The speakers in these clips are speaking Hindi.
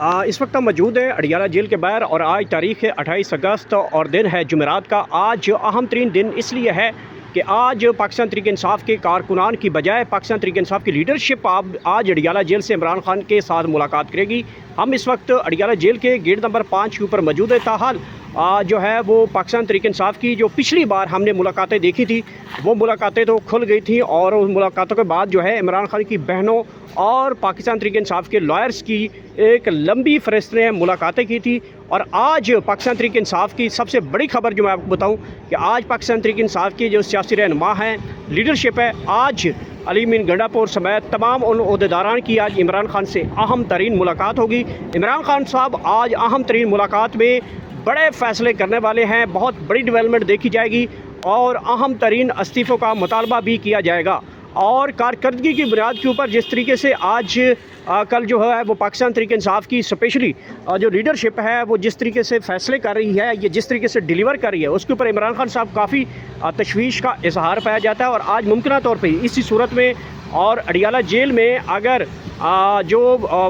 इस वक्त हम मौजूद हैं अडियाला जेल के बाहर और आज तारीख़ है 28 अगस्त और दिन है जुमेरात का। आज अहम तरीन दिन इसलिए है कि आज पाकिस्तान तहरीक इंसाफ के कारकुनान की बजाय पाकिस्तान तहरीक इंसाफ की लीडरशिप आज अडियाला जेल से इमरान खान के साथ मुलाकात करेगी। हम इस वक्त अडियाला जेल के गेट नंबर 5 के ऊपर मौजूद है। ताहाल जो है वो पाकिस्तान तहरीक इंसाफ की जो पिछली बार हमने मुलाकातें देखी थी वो मुलाकातें तो खुल गई थी और उन मुलाकातों के बाद जो है इमरान खान की बहनों और पाकिस्तान तहरीक इंसाफ के लॉयर्स की एक लंबी फहरिस्त ने मुलाकातें की थी। और आज पाकिस्तान तहरीक इंसाफ की सबसे बड़ी खबर जो मैं आपको बताऊं कि आज पाकिस्तान तहरीक इंसाफ की जो सियासी रहनुमा हैं, लीडरशिप है, आज अली अमीन गंडापुर समेत तमाम उन ओहदेदारान की आज इमरान खान से अहम तरीन मुलाकात होगी। इमरान खान साहब आज अहम तरीन मुलाकात में बड़े फ़ैसले करने वाले हैं, बहुत बड़ी डेवलपमेंट देखी जाएगी और अहम तरीन इस्तीफ़ों का मुतालबा भी किया जाएगा। और कारकर्दगी की बुनियाद के ऊपर जिस तरीके से आज कल जो है वो पाकिस्तान तहरीक इंसाफ की स्पेशली जो लीडरशिप है वो जिस तरीके से फ़ैसले कर रही है, ये जिस तरीके से डिलीवर कर रही है, उसके ऊपर इमरान खान साहब काफ़ी तशवीश का इजहार पाया जाता है। और आज मुमकिन तौर पर इसी सूरत में और अडियाला जेल में अगर जो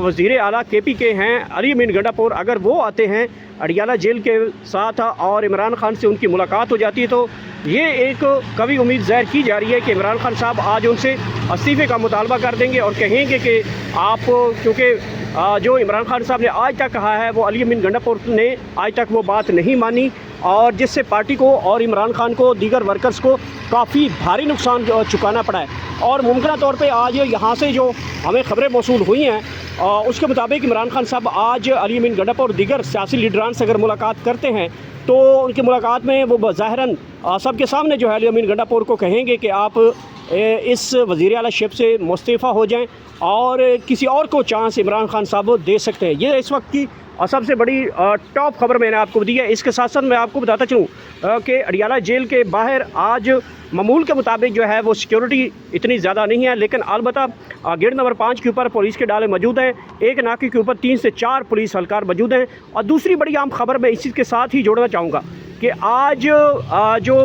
वज़ीर आला KP के हैं अली अमीन गंडापुर, अगर वो आते हैं अडियाला जेल के साथ और इमरान खान से उनकी मुलाकात हो जाती है तो ये एक कभी उम्मीद ज़ाहिर की जा रही है कि इमरान खान साहब आज उनसे इस्तीफ़े का मुतालबा कर देंगे और कहेंगे कि आप, क्योंकि जो इमरान खान साहब ने आज तक कहा है वो अली अमीन गंडापुर ने आज तक वो बात नहीं मानी और जिससे पार्टी को और इमरान खान को दीगर वर्कर्स को काफ़ी भारी नुकसान चुकाना पड़ा है। और मुमकिन तौर पे आज यहाँ से जो हमें ख़बरें मौसूल हुई हैं उसके मुताबिक इमरान खान साहब आज अली अमीन गंडापुर और दीगर सियासी लीडरान से अगर मुलाकात करते हैं तो उनकी मुलाकात में वो ज़ाहिरन सबके सामने जो है अली अमीन गंडापुर को कहेंगे कि आप इस वज़ीर आला शिप से मुस्तफ़ा हो जाएं और किसी और को चांस इमरान खान साहब दे सकते हैं। ये इस वक्त की सबसे बड़ी टॉप खबर मैंने आपको दी है। इसके साथ साथ मैं आपको बताता चलूँ कि अडियाला जेल के बाहर आज मामूल के मुताबिक जो है वो सिक्योरिटी इतनी ज़्यादा नहीं है, लेकिन अलबत्ता गेट नंबर 5 के ऊपर पुलिस के डाले मौजूद हैं। एक नाके के ऊपर 3 से 4 पुलिस हल्कार मौजूद हैं। और दूसरी बड़ी आम खबर मैं इसी के साथ ही जोड़ना चाहूँगा कि आज जो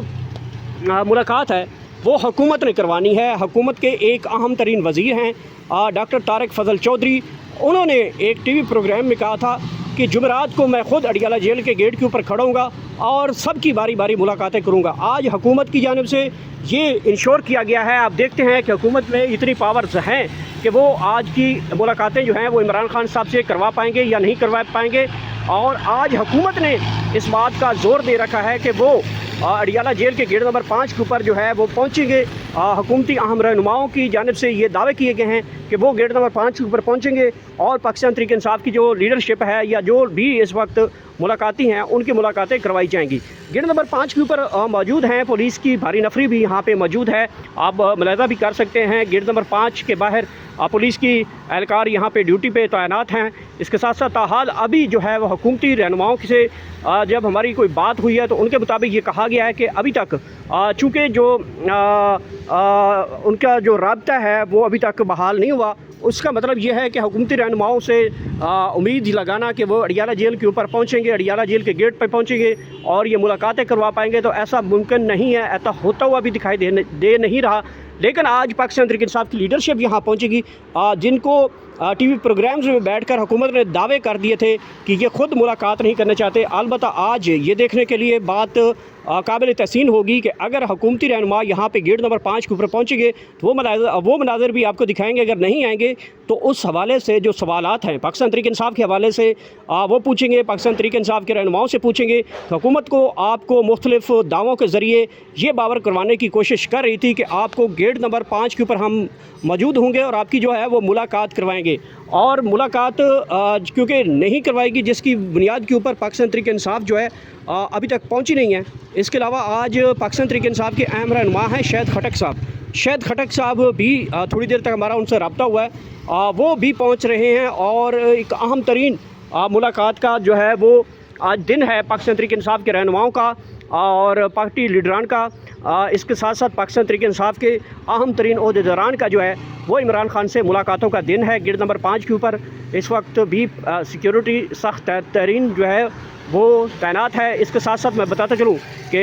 मुलाकात है वो हुकूमत ने करवानी है। हुकूमत के एक अहम तरीन वज़ीर हैं डॉक्टर तारिक फजल चौधरी। उन्होंने एक TV प्रोग्राम में कहा था कि जुमेरात को मैं ख़ुद अडियाला जेल के गेट के ऊपर खड़ा हूँगा और सबकी बारी बारी मुलाकातें करूँगा। आज हुकूमत की जानिब से ये इंश्योर किया गया है। आप देखते हैं कि हुकूमत में इतनी पावर्स हैं कि वो आज की मुलाकातें जो हैं वो इमरान खान साहब से करवा पाएंगे या नहीं करवा पाएंगे। और आज हुकूमत ने इस बात का ज़ोर दे रखा है कि वो अडियाला जेल के गेट नंबर 5 के ऊपर जो है वो पहुँचेंगे। हुकूमती अहम रहनुमाओं की जानिब से ये दावे किए गए हैं कि वो गेट नंबर 5 के ऊपर पहुँचेंगे और पाकिस्तान तहरीक इंसाफ की जो लीडरशिप है या जो भी इस वक्त मुलाकाती हैं उनकी मुलाकातें करवाई जाएंगी। गेट नंबर 5 के ऊपर मौजूद हैं, पुलिस की भारी नफरी भी यहाँ पे मौजूद है। आप मुलाहिज़ा भी कर सकते हैं गेट नंबर 5 के बाहर पुलिस की एहलकार यहाँ पे ड्यूटी पे तैनात हैं। इसके साथ साथ ताहाल अभी जो है वह हुकूमती रहनुमाओं से जब हमारी कोई बात हुई है तो उनके मुताबिक ये कहा गया है कि अभी तक चूँकि जो उनका जो राब्ता है वो अभी तक बहाल नहीं हुआ, उसका मतलब ये है कि हुकूमती रहनुमाओं से उम्मीद लगाना कि वो अडियाला जेल के ऊपर पहुँचेंगे, अडियाला जेल के गेट पर पहुँचेंगे और ये मुलाकातें करवा पाएंगे, तो ऐसा मुमकिन नहीं है। ऐसा होता हुआ भी दिखाई दे नहीं रहा। लेकिन आज पाकिस्तान तहरीक इंसाफ की लीडरशिप यहाँ पहुँचेगी जिनको TV प्रोग्राम्स में बैठकर हुकूमत ने दावे कर दिए थे कि ये ख़ुद मुलाकात नहीं करना चाहते। अलबत्ता आज ये देखने के लिए बात काबिल तहसीन होगी कि अगर हुकूमती रहनुमा यहाँ पे गेट नंबर 5 के ऊपर पहुँचेंगे तो वो मनाज़र भी आपको दिखाएंगे। अगर नहीं आएंगे तो उस हवाले से जो सवालात हैं पाकिस्तान तहरीक इंसाफ के हवाले से वो पूछेंगे, पाकिस्तान तहरीक इंसाफ के रहनुमाओं से पूछेंगे। हुकूमत को आपको मुख्तलिफ दावों के ज़रिए ये बावर करवाने की कोशिश कर रही थी कि आपको गेट नंबर 5 के ऊपर हम मौजूद होंगे और आपकी जो है वो मुलाकात करवाएंगे। और मुलाकात क्योंकि नहीं करवाएगी जिसकी बुनियाद के ऊपर पाकिस्तान तहरीक इंसाफ जो है अभी तक पहुंची नहीं है। इसके अलावा आज पाकिस्तान तहरीक इंसाफ के अहम रहनुमा हैं शहद खटक साहब। शहद खटक साहब भी थोड़ी देर तक हमारा उनसे रब्ता हुआ है, वो भी पहुंच रहे हैं और एक अहम तरीन मुलाकात का जो है वो आज दिन है पाकिस्तान तहरीक इंसाफ के रहनुमाओं का और पार्टी लीडरान का। इसके साथ साथ पाकिस्तान तहरीक इंसाफ के अहम तरीन ओहदेदारान का जो है वो इमरान खान से मुलाकातों का दिन है। गेट नंबर 5 के ऊपर इस वक्त भी सिक्योरिटी सख्त तरीन जो है वो तैनात है। इसके साथ साथ मैं बताता चलूँ कि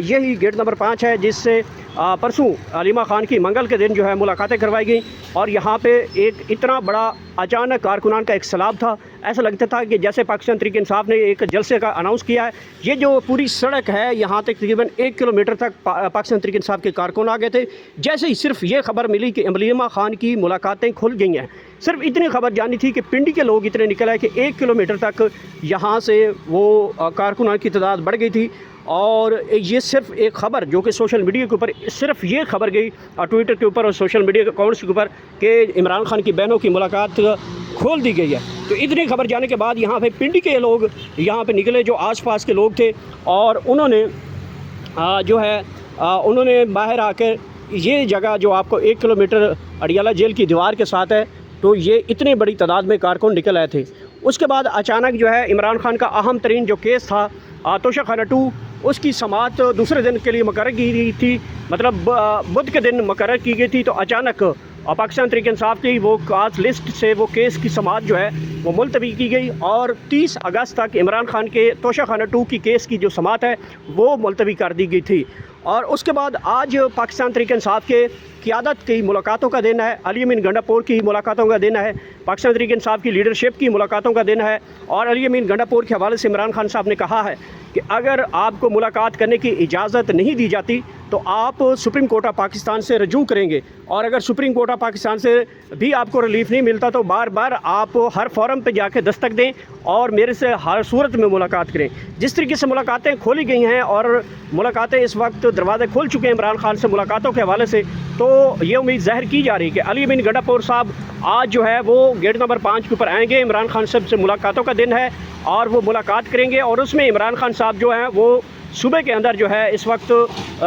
यही गेट नंबर 5 है जिससे परसों अलीमा खान की मंगल के दिन जो है मुलाकातें करवाई गई और यहाँ पे एक इतना बड़ा अचानक कारकुनान का एक सैलाब था। ऐसा लगता था कि जैसे पाकिस्तान तहरीक इंसाफ ने एक जलसे का अनाउंस किया है। ये जो पूरी सड़क है यहाँ तक तकरीबन 1 किलोमीटर तक पाकिस्तान तहरीक इंसाफ के कारकुन आ गए थे। जैसे ही सिर्फ ये खबर मिली कि अलीमा खान की मुलाकातें खुल गई हैं, सिर्फ इतनी खबर जानी थी कि पिंडी के लोग इतने निकल आए कि 1 किलोमीटर तक यहाँ से वो कारकुनान की तादाद बढ़ गई थी। और ये सिर्फ एक ख़बर जो कि सोशल मीडिया के ऊपर सिर्फ ये खबर गई ट्विटर के ऊपर और सोशल मीडिया के अकाउंट्स के ऊपर कि इमरान खान की बहनों की मुलाकात खोल दी गई है। तो इतनी खबर जाने के बाद यहाँ पे पिंडी के लोग यहाँ पे निकले जो आसपास के लोग थे और उन्होंने जो है उन्होंने बाहर आकर ये जगह जो आपको 1 किलोमीटर अडियाला जेल की दीवार के साथ है, तो ये इतनी बड़ी तादाद में कारकुन निकल आए थे। उसके बाद अचानक जो है इमरान खान का अहम तरीन जो केस था तोशा खाना 2, उसकी समाअत दूसरे दिन के लिए मुकर्रर की गई थी, मतलब बुध के दिन मुकर्रर की गई थी। तो अचानक पाकिस्तान तहरीक इंसाफ की वो काज लिस्ट से वो केस की समाअत जो है वो मुलतवी की गई और 30 अगस्त तक इमरान खान के तोशा खाना 2 की केस की जो समाअत है वो मुलतवी कर दी गई थी। और उसके बाद आज पाकिस्तान तहरीक इंसाफ के क़यादत की मुलाकातों का दिन है, अली अमीन गंडापुर की मुलाकातों का दिन है, पाकिस्तान तहरीक इंसाफ की लीडरशिप की मुलाकातों का दिन है। और अली अमीन गंडापुर के हवाले से इमरान खान साहब ने कहा है कि अगर आपको मुलाकात करने की इजाज़त नहीं दी जाती तो आप सुप्रीम कोर्ट ऑफ पाकिस्तान से रजू करेंगे, और अगर सुप्रीम कोर्ट ऑफ पाकिस्तान से भी आपको रिलीफ नहीं मिलता तो बार बार आप हर फोरम पे जाके दस्तक दें और मेरे से हर सूरत में मुलाकात करें। जिस तरीके से मुलाकातें खोली गई हैं और मुलाकातें इस वक्त दरवाजे खोल चुके हैं इमरान खान से मुलाकातों के हवाले से, तो ये उम्मीद ज़ाहिर की जा रही है कि अली अमीन गंडापुर साहब आज जो है वो गेट नंबर 5 के ऊपर आएंगे। इमरान खान साहब से मुलाकातों का दिन है और वो मुलाकात करेंगे और उसमें इमरान खान साहब जो हैं वो सूबे के अंदर जो है इस वक्त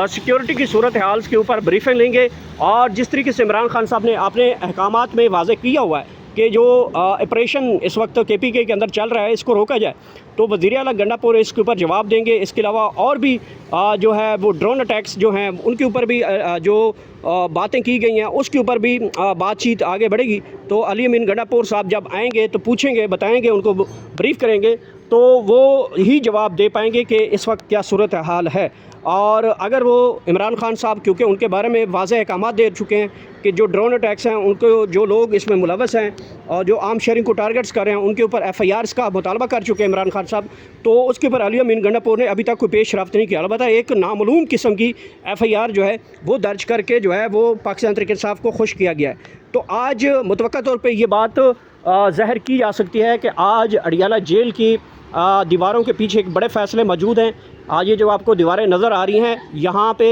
सिक्योरिटी की सूरत हाल के ऊपर ब्रीफिंग लेंगे। और जिस तरीके से इमरान खान साहब ने अपने अहकामात में वाज़ेह किया हुआ है कि जो ऑपरेशन इस वक्त KPK के अंदर चल रहा है इसको रोका जाए, तो वज़ीर आला गंडापुर इसके ऊपर जवाब देंगे। इसके अलावा और भी जो है वो ड्रोन अटैक्स जो हैं उनके ऊपर भी जो बातें की गई हैं उसके ऊपर भी बातचीत आगे बढ़ेगी। तो अली अमीन गंडापुर साहब जब आएंगे तो पूछेंगे, बताएंगे, उनको ब्रीफ़ करेंगे तो वो ही जवाब दे पाएंगे कि इस वक्त क्या सूरत हाल है। और अगर वो इमरान खान साहब, क्योंकि उनके बारे में वाज़ेह अहकामात दे चुके हैं कि जो ड्रोन अटैक्स हैं उनको जो लोग इसमें मुलव्वस हैं और जो आर्म शेयरिंग को टारगेट्स कर रहे हैं उनके ऊपर FIRs का मुतालबा कर चुके हैं इमरान खान साहब, तो उसके ऊपर अली अमीन गंडापुर ने अभी तक कोई पेश रफ्त नहीं किया। अलबत्ता एक नामालूम किस्म की FIR जो है वो दर्ज करके जो है वो पाकिस्तान तहरीक इंसाफ को खुश किया गया है। तो आज मुतवक्का तौर पर ये बात ज़ाहिर की जा सकती है कि आज अडियाला जेल की दीवारों के पीछे एक बड़े फ़ैसले मौजूद हैं। आज ये जो आपको दीवारें नज़र आ रही हैं यहाँ पे,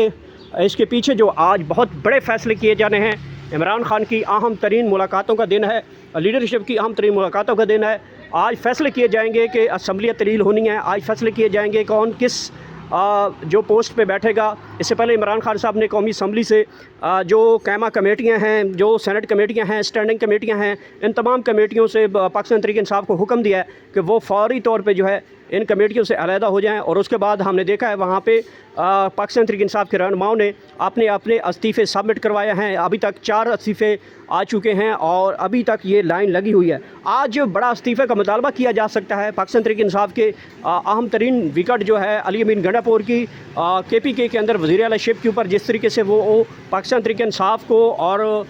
इसके पीछे जो आज बहुत बड़े फ़ैसले किए जाने हैं। इमरान खान की अहम तरीन मुलाकातों का दिन है, लीडरशिप की अहम तरीन मुलाकातों का दिन है। आज फ़ैसले किए जाएंगे कि असम्बलियाँ तलील होनी है, आज फ़ैसले किए जाएंगे कौन किस जो पोस्ट पे बैठेगा। इससे पहले इमरान खान साहब ने कौमी असम्बली से जो कैमा कमेटियाँ हैं, जो सेनेट कमेटियाँ हैं, स्टैंडिंग कमेटियाँ हैं, इन तमाम कमेटियों से पाकिस्तान तहरीक इंसाफ को हुक्म दिया है कि वो फौरी तौर पे जो है इन कमेटियों से अलहदा हो जाएं। और उसके बाद हमने देखा है वहाँ पे पाकिस्तान तहरीक इंसाफ के रहनुमाओं ने अपने अपने इस्तीफ़े सबमिट करवाए हैं। अभी तक 4 इस्तीफ़े आ चुके हैं और अभी तक ये लाइन लगी हुई है। आज बड़ा इस्तीफ़े का मुतालबा किया जा सकता है। पाकिस्तान तहरीक इंसाफ के अहम तरीन विकेट जो है अली अमीन गंडापुर की KPK के अंदर वज़ीर आलाशिप के ऊपर जिस तरीके से वो पाकिस्तान तहरीक इंसाफ को और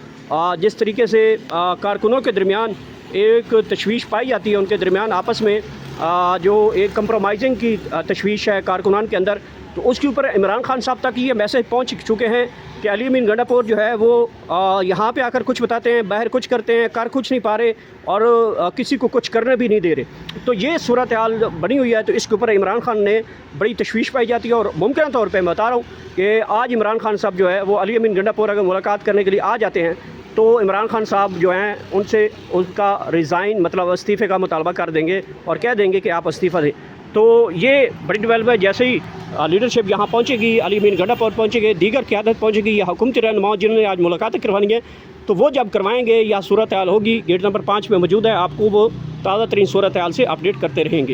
जिस तरीके से कारकुनों के दरमियान एक तशवीश पाई जाती है, उनके दरमियान आपस में जो एक कंप्रोमाइज़िंग की तशवीश है कारकुनान के अंदर, तो उसके ऊपर इमरान खान साहब तक ये मैसेज पहुंच चुके हैं कि अली अमीन गंडापुर जो है वो यहाँ पे आकर कुछ बताते हैं, बाहर कुछ करते हैं, कर कुछ नहीं पा रहे और किसी को कुछ करने भी नहीं दे रहे। तो ये सूरत हाल बनी हुई है। तो इसके ऊपर इमरान खान ने बड़ी तशवीश पाई जाती है और मुमकिन तौर पर मैं बता रहा हूँ कि आज इमरान खान साहब जो है वो अली अमीन गंडापुर अगर मुलाकात करने के लिए आ जाते हैं तो इमरान खान साहब जो हैं उनसे उनका रिज़ाइन मतलब इस्तीफ़े का मुतालबा कर देंगे और कह देंगे कि आप इस्तीफ़ा दें। तो ये बड़ी डेवलपमेंट, जैसे ही लीडरशिप यहाँ पहुँचेगी, अली अमीन गंडापुर पहुँचेंगे, दीगर क़यादत पहुँचेगी या हुकूमती रहनुमा जिन्होंने आज मुलाकातें करवानी है, तो वो जब करवाएंगे या सूरत हाल होगी गेट नंबर 5 में मौजूद है, आपको वो ताज़ा तरीन सूरत हाल से अपडेट करते रहेंगे।